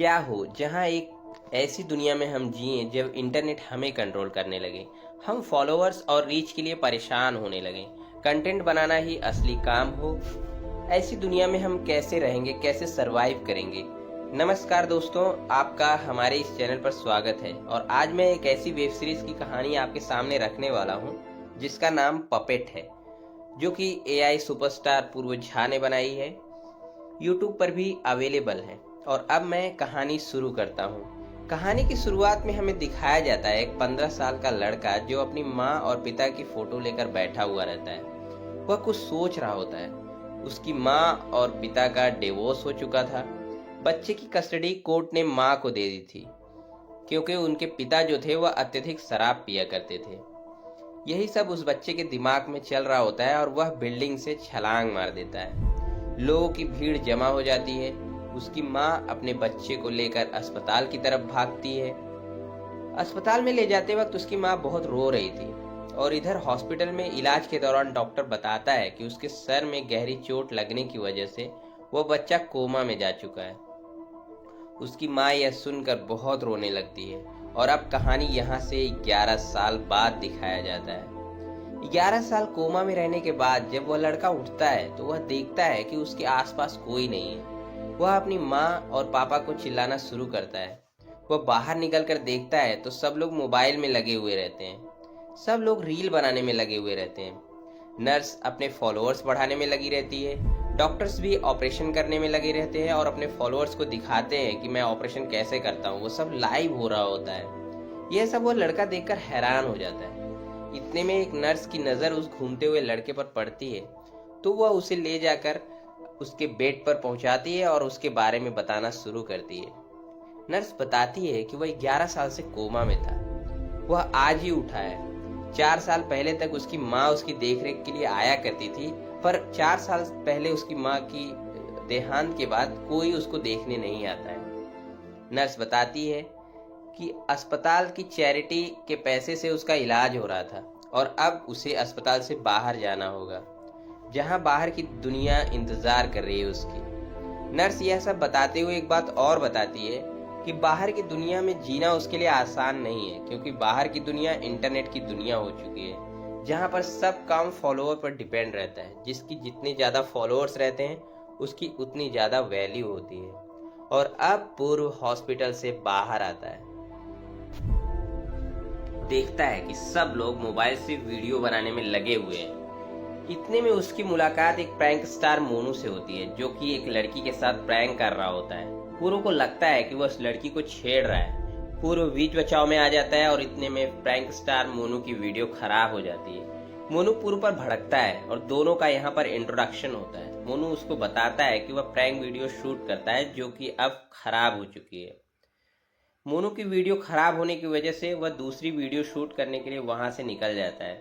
क्या हो जहाँ एक ऐसी दुनिया में हम जिए जब इंटरनेट हमें कंट्रोल करने लगे। हम फॉलोअर्स और रीच के लिए परेशान होने लगे। कंटेंट बनाना ही असली काम हो। ऐसी दुनिया में हम कैसे रहेंगे, कैसे सरवाइव करेंगे। नमस्कार दोस्तों, आपका हमारे इस चैनल पर स्वागत है। और आज मैं एक ऐसी वेब सीरीज की कहानी आपके सामने रखने वाला हूँ जिसका नाम पपेट है, जो कि एआई सुपरस्टार पूर्व झा ने बनाई है। यूट्यूब पर भी अवेलेबल है। और अब मैं कहानी शुरू करता हूँ। कहानी की शुरुआत में हमें दिखाया जाता है एक 15 साल का लड़का जो अपनी माँ और पिता की फोटो लेकर बैठा हुआ रहता है। वह कुछ सोच रहा होता है। उसकी माँ और पिता का डिवोर्स हो चुका था। बच्चे की कस्टडी कोर्ट ने माँ को दे दी थी, क्योंकि उनके पिता जो थे वह अत्यधिक शराब पिया करते थे। यही सब उस बच्चे के दिमाग में चल रहा होता है और वह बिल्डिंग से छलांग मार देता है। लोगों की भीड़ जमा हो जाती है। उसकी माँ अपने बच्चे को लेकर अस्पताल की तरफ भागती है। अस्पताल में ले जाते वक्त उसकी माँ बहुत रो रही थी। और इधर हॉस्पिटल में इलाज के दौरान डॉक्टर बताता है कि उसके सर में गहरी चोट लगने की वजह से वह बच्चा कोमा में जा चुका है। उसकी माँ यह सुनकर बहुत रोने लगती है। और अब कहानी यहाँ से 11 साल बाद दिखाया जाता है। 11 साल कोमा में रहने के बाद जब वह लड़का उठता है तो वह देखता है कि उसके आसपास कोई नहीं है। वह अपनी माँ और पापा को चिल्लाना शुरू करता है। वह बाहर निकलकर देखता है तो सब लोग मोबाइल में लगे हुए रहते हैं। सब लोग रील बनाने में लगे हुए रहते हैं। नर्स अपने फॉलोअर्स बढ़ाने में लगी रहती है। डॉक्टर्स भी ऑपरेशन करने में लगे रहते हैं और अपने फॉलोअर्स को दिखाते हैं कि मैं ऑपरेशन कैसे करता हूँ। वो सब लाइव हो रहा होता है। यह सब वो लड़का देखकर हैरान हो जाता है। इतने में एक नर्स की नज़र उस घूमते हुए लड़के पर पड़ती है, तो वह उसे ले जाकर उसके बेड पर पहुंचाती है और उसके बारे में बताना शुरू करती है। नर्स बताती है कि वह 11 साल से कोमा में था। वह आज ही उठा है। 4 साल पहले तक उसकी माँ उसकी देखरेख के लिए आया करती थी, पर 4 साल पहले उसकी माँ की देहांत के बाद कोई उसको देखने नहीं आता है। नर्स बताती है कि अस्पताल की चैरिटी के पैसे से उसका इलाज हो रहा था और अब उसे अस्पताल से बाहर जाना होगा, जहां बाहर की दुनिया इंतजार कर रही है उसकी। नर्स यह सब बताते हुए एक बात और बताती है कि बाहर की दुनिया में जीना उसके लिए आसान नहीं है, क्योंकि बाहर की दुनिया इंटरनेट की दुनिया हो चुकी है, जहां पर सब काम फॉलोअर पर डिपेंड रहता है। जिसकी जितने ज़्यादा फॉलोअर्स रहते हैं उसकी उतनी ज़्यादा वैल्यू होती है। और अब पूर्व हॉस्पिटल से बाहर आता है, देखता है कि सब लोग मोबाइल से वीडियो बनाने में लगे हुए हैं। इतने में उसकी मुलाकात एक प्रैंक स्टार मोनू से होती है, जो कि एक लड़की के साथ प्रैंक कर रहा होता है। पूर्व को लगता है कि वह उस लड़की को छेड़ रहा है। पूर्व बीच बचाव में आ जाता है और इतने में प्रैंक स्टार मोनू की वीडियो खराब हो जाती है। मोनू पूर्व पर भड़कता है और दोनों का यहाँ पर इंट्रोडक्शन होता है। मोनू उसको बताता है कि वह प्रैंक वीडियो शूट करता है, जो कि अब खराब हो चुकी है। मोनू की वीडियो खराब होने की वजह से वह दूसरी वीडियो शूट करने के लिए वहां से निकल जाता है।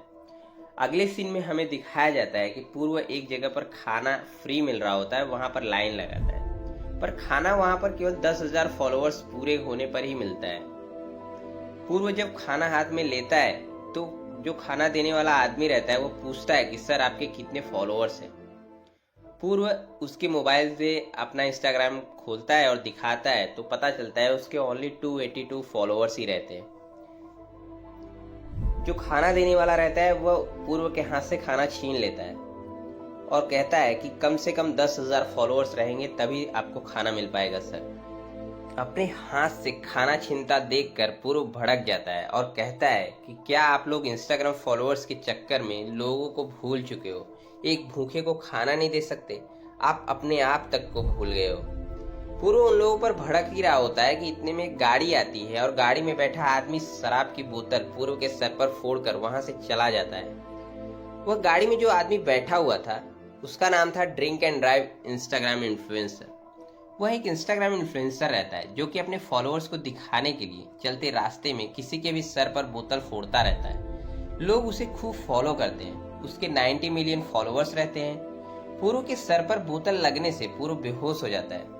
अगले सीन में हमें दिखाया जाता है कि पूर्व एक जगह पर खाना फ्री मिल रहा होता है, वहां पर लाइन लगाता है, पर खाना वहां पर केवल 10,000 फॉलोअर्स पूरे होने पर ही मिलता है। पूर्व जब खाना हाथ में लेता है तो जो खाना देने वाला आदमी रहता है वो पूछता है कि सर आपके कितने फॉलोअर्स हैं। पूर्व उसके मोबाइल से अपना इंस्टाग्राम खोलता है और दिखाता है तो पता चलता है उसके ओनली 282 फॉलोअर्स ही रहते हैं। जो खाना देने वाला रहता है वह पूर्व के हाथ से खाना छीन लेता है और कहता है कि कम से कम 10,000 फॉलोअर्स रहेंगे तभी आपको खाना मिल पाएगा सर। अपने हाथ से खाना छीनता देखकर पूर्व भड़क जाता है और कहता है कि क्या आप लोग इंस्टाग्राम फॉलोअर्स के चक्कर में लोगों को भूल चुके हो? एक भूखे को खाना नहीं दे सकते, आप अपने आप तक को भूल गए हो। पूर्व उन लोगों पर भड़क ही रहा होता है कि इतने में गाड़ी आती है और गाड़ी में बैठा आदमी शराब की बोतल पूर्व के सर पर फोड़कर वहां से चला जाता है। वह गाड़ी में जो आदमी बैठा हुआ था उसका नाम था drink and drive Instagram influencer. वह एक इंस्टाग्राम इन्फ्लुएंसर रहता है जो कि अपने फॉलोअर्स को दिखाने के लिए चलते रास्ते में किसी के भी सर पर बोतल फोड़ता रहता है। लोग उसे खूब फॉलो करते हैं। उसके 90 मिलियन फॉलोअर्स रहते हैं। पूर्व के सर पर बोतल लगने से पूर्व बेहोश हो जाता है।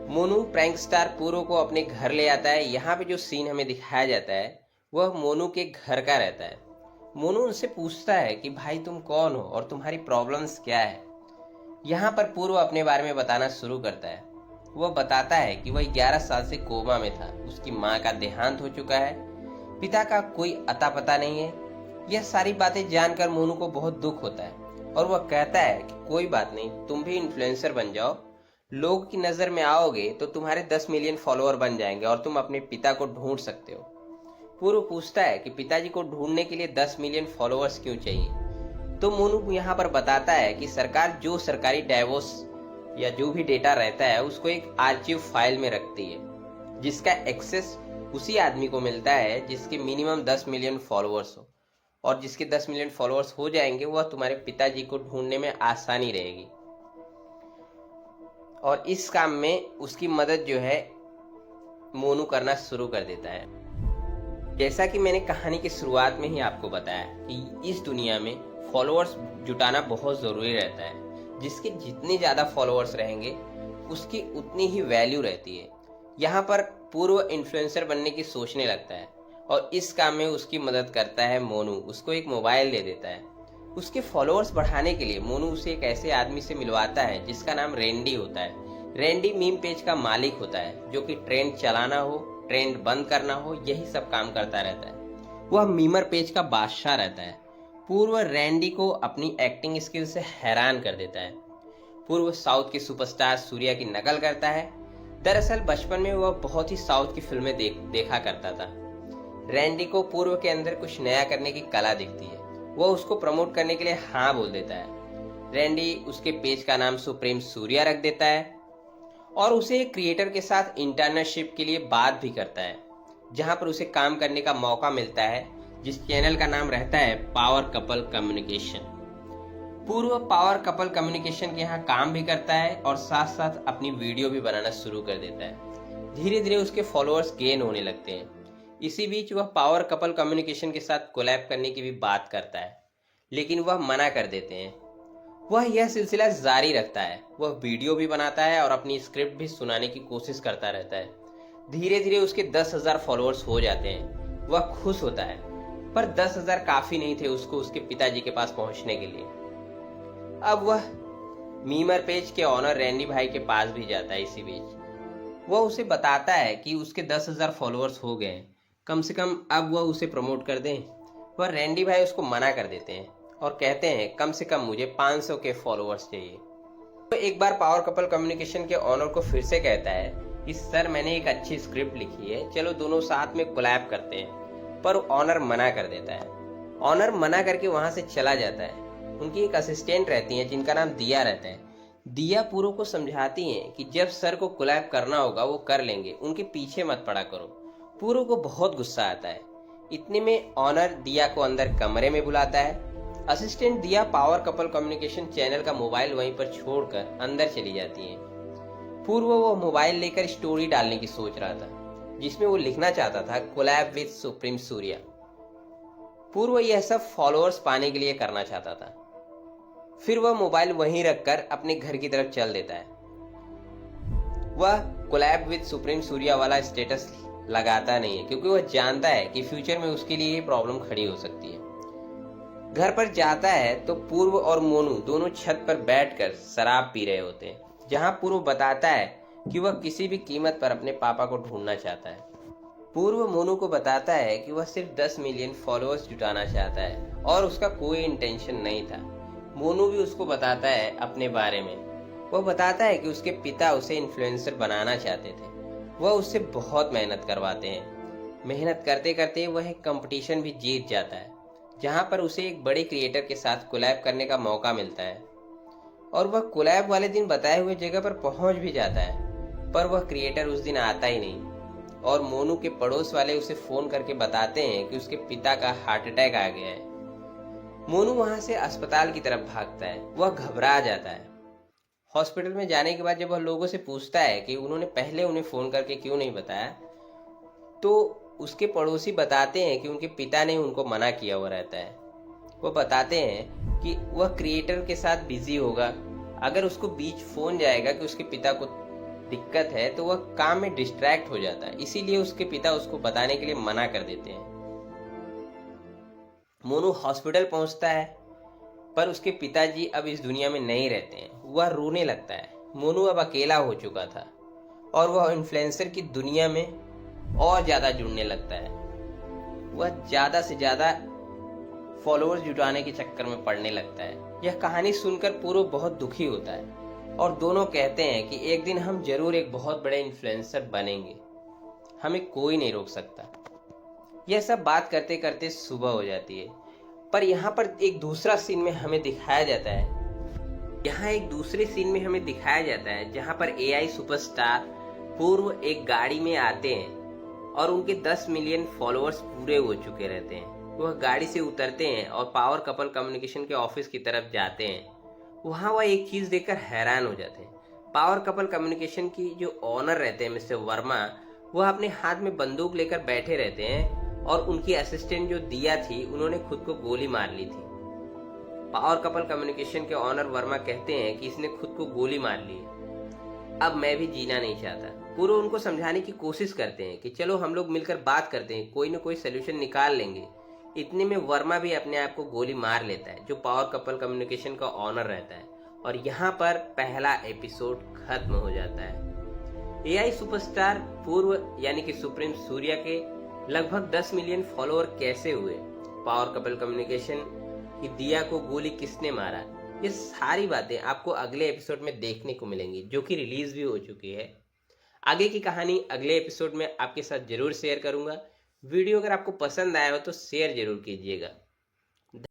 मोनू प्रैंक स्टार पूर्व को अपने घर ले आता है। यहाँ पे जो सीन हमें दिखाया जाता है वह मोनू के घर का रहता है। मोनू उनसे पूछता है कि भाई तुम कौन हो और तुम्हारी प्रॉब्लम्स क्या है। यहाँ पर पूर्व अपने बारे में बताना शुरू करता है। वह बताता है कि वह 11 साल से कोमा में था, उसकी माँ का देहांत हो चुका है, पिता का कोई अता पता नहीं है। यह सारी बातें जानकर मोनू को बहुत दुख होता है और वह कहता है कि कोई बात नहीं, तुम भी इन्फ्लुएंसर बन जाओ, लोगों की नजर में आओगे तो तुम्हारे 10 मिलियन फॉलोअर बन जाएंगे और तुम अपने पिता को ढूंढ सकते हो। पूर्व पूछता है कि पिताजी को ढूंढने के लिए 10 मिलियन फॉलोअर्स क्यों चाहिए। तो मोनू यहाँ पर बताता है कि सरकार जो सरकारी डाइवोर्स या जो भी डेटा रहता है उसको एक आर्चिव फाइल में रखती है, जिसका एक्सेस उसी आदमी को मिलता है जिसके मिनिमम 10 मिलियन फॉलोअर्स हो, और जिसके 10 मिलियन फॉलोअर्स हो जाएंगे वह तुम्हारे पिताजी को ढूंढने में आसानी रहेगी। और इस काम में उसकी मदद जो है मोनू करना शुरू कर देता है। जैसा कि मैंने कहानी की शुरुआत में ही आपको बताया कि इस दुनिया में फॉलोअर्स जुटाना बहुत ज़रूरी रहता है। जिसके जितने ज़्यादा फॉलोअर्स रहेंगे उसकी उतनी ही वैल्यू रहती है। यहाँ पर पूर्व इन्फ्लुएंसर बनने की सोचने लगता है और इस काम में उसकी मदद करता है मोनू। उसको एक मोबाइल दे देता है। उसके फॉलोअर्स बढ़ाने के लिए मोनू उसे एक ऐसे आदमी से मिलवाता है जिसका नाम रेंडी होता है। रेंडी मीम पेज का मालिक होता है, जो कि ट्रेंड चलाना हो, ट्रेंड बंद करना हो, यही सब काम करता रहता है। वह मीमर पेज का बादशाह रहता है। पूर्व रेंडी को अपनी एक्टिंग स्किल से हैरान कर देता है। पूर्व साउथ के सुपरस्टार सूर्या की नकल करता है। दरअसल बचपन में वह बहुत ही साउथ की फिल्में देखा करता था। रैंडी को पूर्व के अंदर कुछ नया करने की कला दिखती है। वह उसको प्रमोट करने के लिए हाँ बोल देता है। रैंडी उसके पेज का नाम सुप्रीम सूर्या रख देता है और उसे एक क्रिएटर के साथ इंटर्नशिप के लिए बात भी करता है, जहां पर उसे काम करने का मौका मिलता है, जिस चैनल का नाम रहता है पावर कपल कम्युनिकेशन। पूर्व पावर कपल कम्युनिकेशन के यहाँ काम भी करता है और साथ साथ अपनी वीडियो भी बनाना शुरू कर देता है। धीरे धीरे उसके फॉलोअर्स गेन होने लगते हैं। इसी बीच वह पावर कपल कम्युनिकेशन के साथ कोलैब करने की भी बात करता है, लेकिन वह मना कर देते हैं। वह यह सिलसिला जारी रखता है। वह वीडियो भी बनाता है और अपनी स्क्रिप्ट भी सुनाने की कोशिश करता रहता है। धीरे धीरे उसके 10,000 फॉलोअर्स हो जाते हैं। वह खुश होता है, पर 10,000 काफी नहीं थे उसको उसके पिताजी के पास पहुंचने के लिए। अब वह मीमर पेज के ऑनर रैंडी भाई के पास भी जाता है। इसी बीच वह उसे बताता है कि उसके 10,000 फॉलोअर्स हो गए, कम से कम अब वह उसे प्रमोट कर दें। वह रैंडी भाई उसको मना कर देते हैं और कहते हैं कम से कम मुझे 500 के फॉलोअर्स चाहिए। तो एक बार पावर कपल कम्युनिकेशन के ऑनर को फिर से कहता है कि सर मैंने एक अच्छी स्क्रिप्ट लिखी है, चलो दोनों साथ में कोलैब करते हैं, पर ऑनर मना कर देता है। ऑनर मना करके वहां से चला जाता है। उनकी एक असिस्टेंट रहती है जिनका नाम दिया रहता है। दिया पूर्व को समझाती हैं कि जब सर को कोलैब करना होगा वो कर लेंगे, उनके पीछे मत पड़ा करो। पूर्व को बहुत गुस्सा आता है। इतने में ऑनर दिया को अंदर कमरे में बुलाता है। असिस्टेंट दिया पावर कपल कम्युनिकेशन चैनल का मोबाइल वहीं पर छोड़कर अंदर चली जाती है। पूर्व वो मोबाइल लेकर स्टोरी डालने की सोच रहा था, जिसमें वो लिखना चाहता था कोलैब विद सुप्रीम सूर्या। पूर्व यह सब फॉलोअर्स पाने के लिए करना चाहता था। फिर वह मोबाइल वहीं रखकर अपने घर की तरफ चल देता है। वह कोलैब विद सुप्रीम सूर्या वाला स्टेटस लगाता नहीं है, क्योंकि वह जानता है कि फ्यूचर में उसके लिए ये प्रॉब्लम खड़ी हो सकती है। घर पर जाता है तो पूर्व और मोनू दोनों छत पर बैठकर शराब पी रहे होते हैं, जहां पूर्व बताता है कि वह किसी भी कीमत पर अपने पापा को ढूंढना चाहता है। पूर्व मोनू को बताता है कि वह सिर्फ 10 मिलियन फॉलोअर्स जुटाना चाहता है और उसका कोई इंटेंशन नहीं था। मोनू भी उसको बताता है अपने बारे में। वह बताता है कि उसके पिता उसे इन्फ्लुएंसर बनाना चाहते थे। वह उससे बहुत मेहनत करवाते हैं। मेहनत करते करते वह एक कंपटीशन भी जीत जाता है, जहां पर उसे एक बड़े क्रिएटर के साथ कोलैब करने का मौका मिलता है और वह कोलैब वाले दिन बताए हुए जगह पर पहुंच भी जाता है, पर वह क्रिएटर उस दिन आता ही नहीं और मोनू के पड़ोस वाले उसे फोन करके बताते हैं कि उसके पिता का हार्ट अटैक आ गया है। मोनू वहां से अस्पताल की तरफ भागता है। वह घबरा जाता है। हॉस्पिटल में जाने के बाद जब वह लोगों से पूछता है कि उन्होंने पहले उन्हें फोन करके क्यों नहीं बताया, तो उसके पड़ोसी बताते हैं कि उनके पिता ने उनको मना किया हुआ रहता है। वो बताते हैं कि वह क्रिएटर के साथ बिजी होगा, अगर उसको बीच फोन जाएगा कि उसके पिता को दिक्कत है तो वह काम में डिस्ट्रैक्ट हो जाता है, इसीलिए उसके पिता उसको बताने के लिए मना कर देते हैं। मोनू हॉस्पिटल पहुंचता है, पर उसके पिताजी अब इस दुनिया में नहीं रहते हैं। वह रोने लगता है। मोनू अब अकेला हो चुका था। और वह इन्फ्लुएंसर की दुनिया में और ज़्यादा जुड़ने लगता है। वह ज़्यादा से ज़्यादा फॉलोअर्स जुटाने के चक्कर में पड़ने लगता है। यह कहानी सुनकर पूरो बहुत दुखी होता है और दोनों कहते हैं कि एक दिन हम जरूर एक बहुत बड़े इन्फ्लुएंसर बनेंगे, हमें कोई नहीं रोक सकता। यह सब बात करते करते सुबह हो जाती है। पर यहाँ पर एक दूसरा सीन में हमें दिखाया जाता है जहाँ पर एआई सुपरस्टार पूर्व एक गाड़ी में आते हैं और उनके 10 मिलियन फॉलोअर्स पूरे हो चुके रहते हैं। वह गाड़ी से उतरते हैं और पावर कपल कम्युनिकेशन के ऑफिस की तरफ जाते हैं। वहाँ वह एक चीज़ देखकर हैरान हो जाते हैं। पावर कपल कम्युनिकेशन की जो ऑनर रहते हैं मिस्टर वर्मा, वह अपने हाथ में बंदूक लेकर बैठे रहते हैं और उनकी असिस्टेंट जो दिया थी, उन्होंने खुद को गोली मार ली थी। पावर कपल कम्युनिकेशन के ऑनर वर्मा कहते हैं कि इसने खुद को गोली मार ली है, अब मैं भी जीना नहीं चाहता। पूरे उनको समझाने की कोशिश करते हैं कि चलो हम लोग मिलकर बात करते हैं, कोई ना कोई सोल्यूशन निकाल लेंगे। इतने में वर्मा भी अपने आप को गोली मार लेता है, जो पावर कपल कम्युनिकेशन का ऑनर रहता है। और यहाँ पर पहला एपिसोड खत्म हो जाता है। एआई सुपरस्टार पूर्व यानी कि सुप्रीम सूर्या के लगभग 10 मिलियन फॉलोअर कैसे हुए, पावर कपल कम्युनिकेशन की दिया को गोली किसने मारा, ये सारी बातें आपको अगले एपिसोड में देखने को मिलेंगी, जो कि रिलीज भी हो चुकी है। आगे की कहानी अगले एपिसोड में आपके साथ जरूर शेयर करूंगा। वीडियो अगर आपको पसंद आया हो तो शेयर जरूर कीजिएगा।